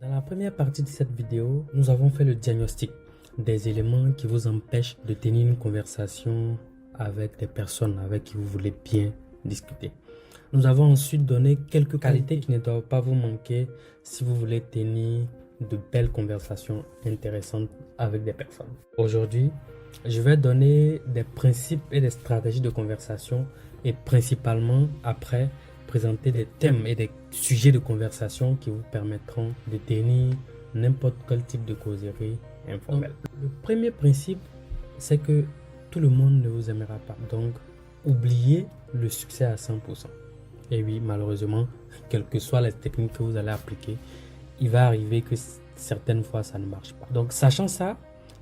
Dans la première partie de cette vidéo, nous avons fait le diagnostic des éléments qui vous empêchent de tenir une conversation avec des personnes avec qui vous voulez bien discuter. Nous avons ensuite donné quelques qualités qui ne doivent pas vous manquer si vous voulez tenir de belles conversations intéressantes avec des personnes. Aujourd'hui, je vais donner des principes et des stratégies de conversation et principalement après présenter des thèmes et des sujets de conversation qui vous permettront de tenir n'importe quel type de causerie informelle. Le premier principe, c'est que tout le monde ne vous aimera pas. Donc, oubliez le succès à 100%. Et oui, malheureusement, quelles que soient les techniques que vous allez appliquer, il va arriver que certaines fois, ça ne marche pas. Donc, sachant ça,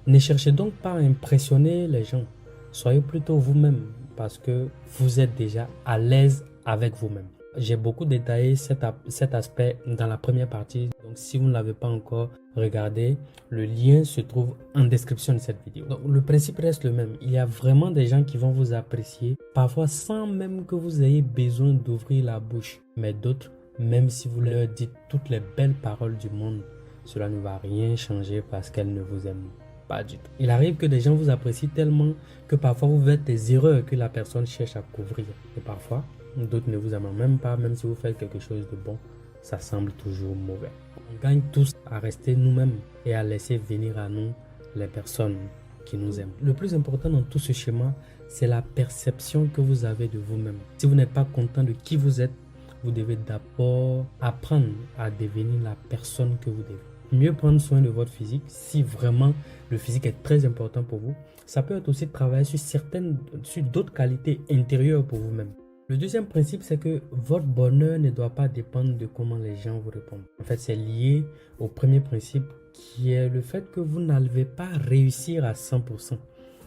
ne cherchez donc pas à impressionner les gens. Soyez plutôt vous-même parce que vous êtes déjà à l'aise avec vous-même. J'ai beaucoup détaillé cet aspect dans la première partie. Donc, si vous ne l'avez pas encore regardé, le lien se trouve en description de cette vidéo. Donc, le principe reste le même. Il y a vraiment des gens qui vont vous apprécier, parfois sans même que vous ayez besoin d'ouvrir la bouche. Mais d'autres, même si vous leur dites toutes les belles paroles du monde, cela ne va rien changer parce qu'elles ne vous aiment pas du tout. Il arrive que des gens vous apprécient tellement que parfois vous faites des erreurs que la personne cherche à couvrir. Et parfois, d'autres ne vous aiment même pas, même si vous faites quelque chose de bon, ça semble toujours mauvais. On gagne tous à rester nous-mêmes et à laisser venir à nous les personnes qui nous aiment. Le plus important dans tout ce schéma, c'est la perception que vous avez de vous-même. Si vous n'êtes pas content de qui vous êtes, vous devez d'abord apprendre à devenir la personne que vous devez. Mieux prendre soin de votre physique, si vraiment le physique est très important pour vous, ça peut être aussi de travailler sur d'autres qualités intérieures pour vous-même. Le deuxième principe, c'est que votre bonheur ne doit pas dépendre de comment les gens vous répondent. En fait, c'est lié au premier principe qui est le fait que vous n'allez pas réussir à 100%.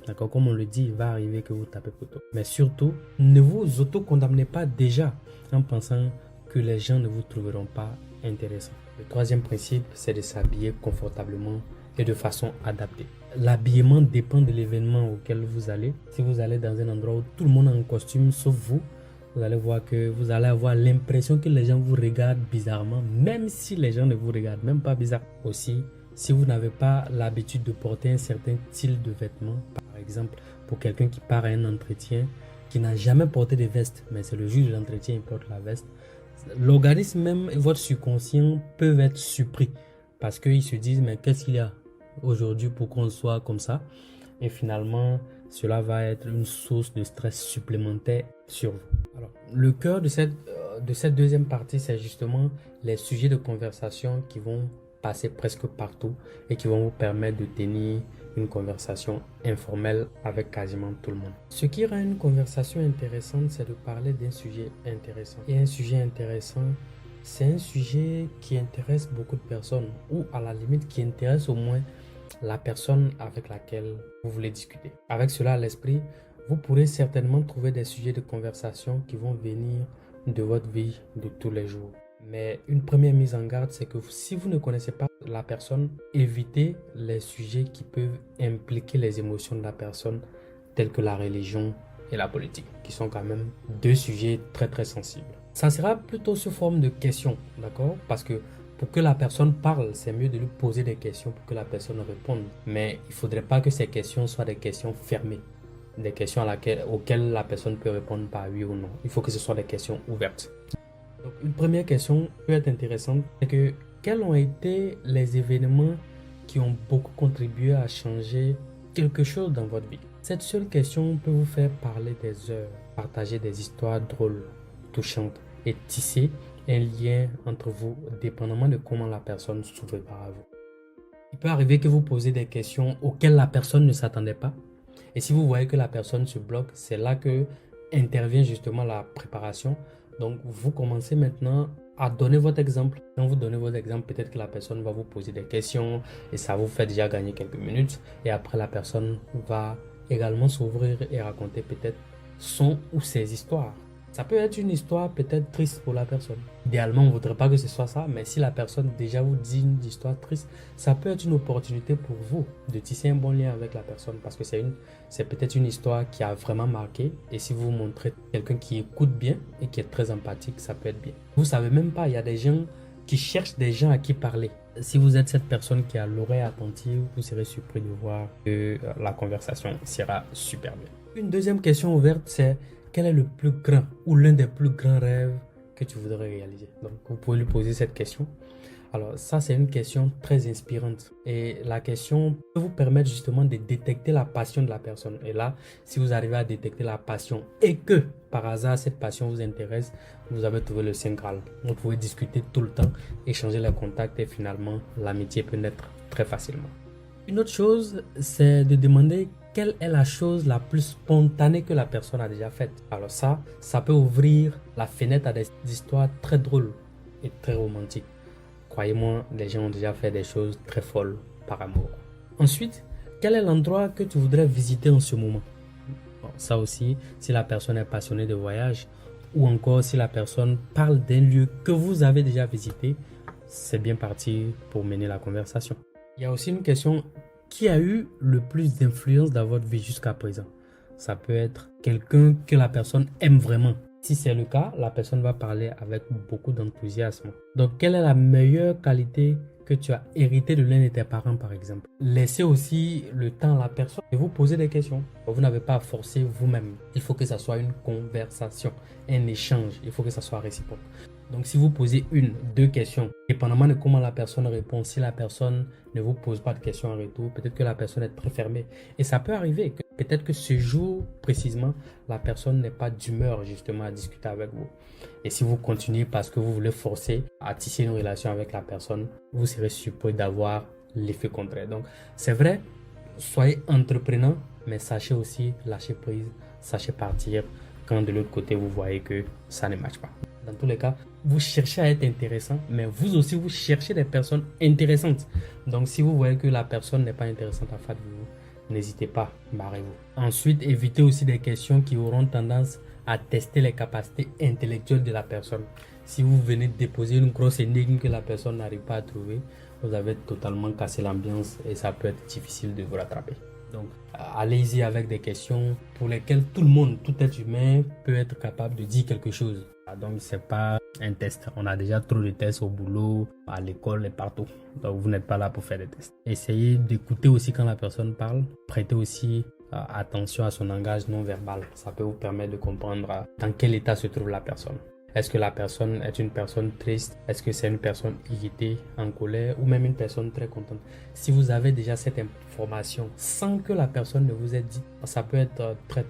D'accord, comme on le dit, il va arriver que vous tapez poteau. Mais surtout, ne vous auto-condamnez pas déjà en pensant que les gens ne vous trouveront pas intéressant. Le troisième principe, c'est de s'habiller confortablement et de façon adaptée. L'habillement dépend de l'événement auquel vous allez. Si vous allez dans un endroit où tout le monde est en costume sauf vous, vous allez voir que vous allez avoir l'impression que les gens vous regardent bizarrement, même si les gens ne vous regardent même pas bizarre. Aussi, si vous n'avez pas l'habitude de porter un certain style de vêtements, par exemple, pour quelqu'un qui part à un entretien, qui n'a jamais porté de veste, mais c'est le jour de l'entretien, il porte la veste, l'organisme même et votre subconscient peuvent être surpris parce qu'ils se disent mais qu'est-ce qu'il y a aujourd'hui pour qu'on soit comme ça, et finalement cela va être une source de stress supplémentaire sur vous. Alors, le cœur de cette deuxième partie, c'est justement les sujets de conversation qui vont passer presque partout et qui vont vous permettre de tenir une conversation informelle avec quasiment tout le monde. Ce qui rend une conversation intéressante, c'est de parler d'un sujet intéressant. Et un sujet intéressant, c'est un sujet qui intéresse beaucoup de personnes, ou à la limite qui intéresse au moins la personne avec laquelle vous voulez discuter. Avec cela à l'esprit, vous pourrez certainement trouver des sujets de conversation qui vont venir de votre vie de tous les jours. Mais une première mise en garde, c'est que si vous ne connaissez pas la personne, évitez les sujets qui peuvent impliquer les émotions de la personne, tels que la religion et la politique, qui sont quand même deux sujets très très sensibles. Ça sera plutôt sous forme de questions, d'accord? Parce que pour que la personne parle, c'est mieux de lui poser des questions pour que la personne réponde. Mais il ne faudrait pas que ces questions soient des questions fermées, des questions auxquelles la personne peut répondre par oui ou non. Il faut que ce soit des questions ouvertes. Donc, une première question peut être intéressante, c'est que quels ont été les événements qui ont beaucoup contribué à changer quelque chose dans votre vie? Cette seule question peut vous faire parler des heures, partager des histoires drôles, touchantes et tisser un lien entre vous, dépendamment de comment la personne s'ouvrira à vous. Il peut arriver que vous posez des questions auxquelles la personne ne s'attendait pas. Et si vous voyez que la personne se bloque, c'est là que intervient justement la préparation. Donc, vous commencez maintenant à donner votre exemple. Quand vous donnez votre exemple, peut-être que la personne va vous poser des questions et ça vous fait déjà gagner quelques minutes. Et après, la personne va également s'ouvrir et raconter peut-être son ou ses histoires. Ça peut être une histoire peut-être triste pour la personne. Idéalement, on ne voudrait pas que ce soit ça, mais si la personne déjà vous dit une histoire triste, ça peut être une opportunité pour vous de tisser un bon lien avec la personne parce que c'est peut-être une histoire qui a vraiment marqué. Et si vous montrez quelqu'un qui écoute bien et qui est très empathique, ça peut être bien. Vous ne savez même pas, il y a des gens qui cherchent des gens à qui parler. si vous êtes cette personne qui a l'oreille attentive, vous serez surpris de voir que la conversation sera super bien. Une deuxième question ouverte, c'est quel est le plus grand ou l'un des plus grands rêves que tu voudrais réaliser? Donc, vous pouvez lui poser cette question. Alors, ça, c'est une question très inspirante. Et la question peut vous permettre justement de détecter la passion de la personne. Et là, si vous arrivez à détecter la passion et que, par hasard, cette passion vous intéresse, vous avez trouvé le Saint Graal. Vous pouvez discuter tout le temps, échanger les contacts et finalement, l'amitié peut naître très facilement. Une autre chose, c'est de demander quelle est la chose la plus spontanée que la personne a déjà faite. Alors ça peut ouvrir la fenêtre à des histoires très drôles et très romantiques. Croyez-moi, les gens ont déjà fait des choses très folles par amour. Ensuite, quel est l'endroit que tu voudrais visiter en ce moment? Bon, ça aussi, si la personne est passionnée de voyage ou encore si la personne parle d'un lieu que vous avez déjà visité, c'est bien parti pour mener la conversation. Il y a aussi une question, qui a eu le plus d'influence dans votre vie jusqu'à présent? Ça peut être quelqu'un que la personne aime vraiment. Si c'est le cas, la personne va parler avec beaucoup d'enthousiasme. Donc, quelle est la meilleure qualité que tu as héritée de l'un de tes parents, par exemple? Laissez aussi le temps à la personne et vous poser des questions. Vous n'avez pas à forcer vous-même. Il faut que ça soit une conversation, un échange. Il faut que ça soit réciproque. Donc, si vous posez une, deux questions, dépendamment de comment la personne répond, si la personne ne vous pose pas de questions en retour, peut-être que la personne est très fermée. Et ça peut arriver que peut-être que ce jour, précisément, la personne n'est pas d'humeur justement à discuter avec vous. Et si vous continuez parce que vous voulez forcer à tisser une relation avec la personne, vous serez surpris d'avoir l'effet contraire. Donc, c'est vrai, soyez entreprenant, mais sachez aussi lâcher prise, sachez partir quand de l'autre côté, vous voyez que ça ne marche pas. Dans tous les cas, vous cherchez à être intéressant, mais vous aussi, vous cherchez des personnes intéressantes. Donc, si vous voyez que la personne n'est pas intéressante en face de vous, n'hésitez pas, barrez-vous. Ensuite, évitez aussi des questions qui auront tendance à tester les capacités intellectuelles de la personne. Si vous venez de déposer une grosse énigme que la personne n'arrive pas à trouver, vous avez totalement cassé l'ambiance et ça peut être difficile de vous rattraper. Donc, allez-y avec des questions pour lesquelles tout le monde, tout être humain peut être capable de dire quelque chose. Donc, c'est pas un test. On a déjà trop de tests au boulot, à l'école et partout. Donc, vous n'êtes pas là pour faire des tests. Essayez d'écouter aussi quand la personne parle. Prêtez aussi attention à son langage non verbal. Ça peut vous permettre de comprendre dans quel état se trouve la personne. Est-ce que la personne est une personne triste? Est-ce que c'est une personne irritée, en colère ou même une personne très contente? Si vous avez déjà cette information sans que la personne ne vous ait dit, ça peut être très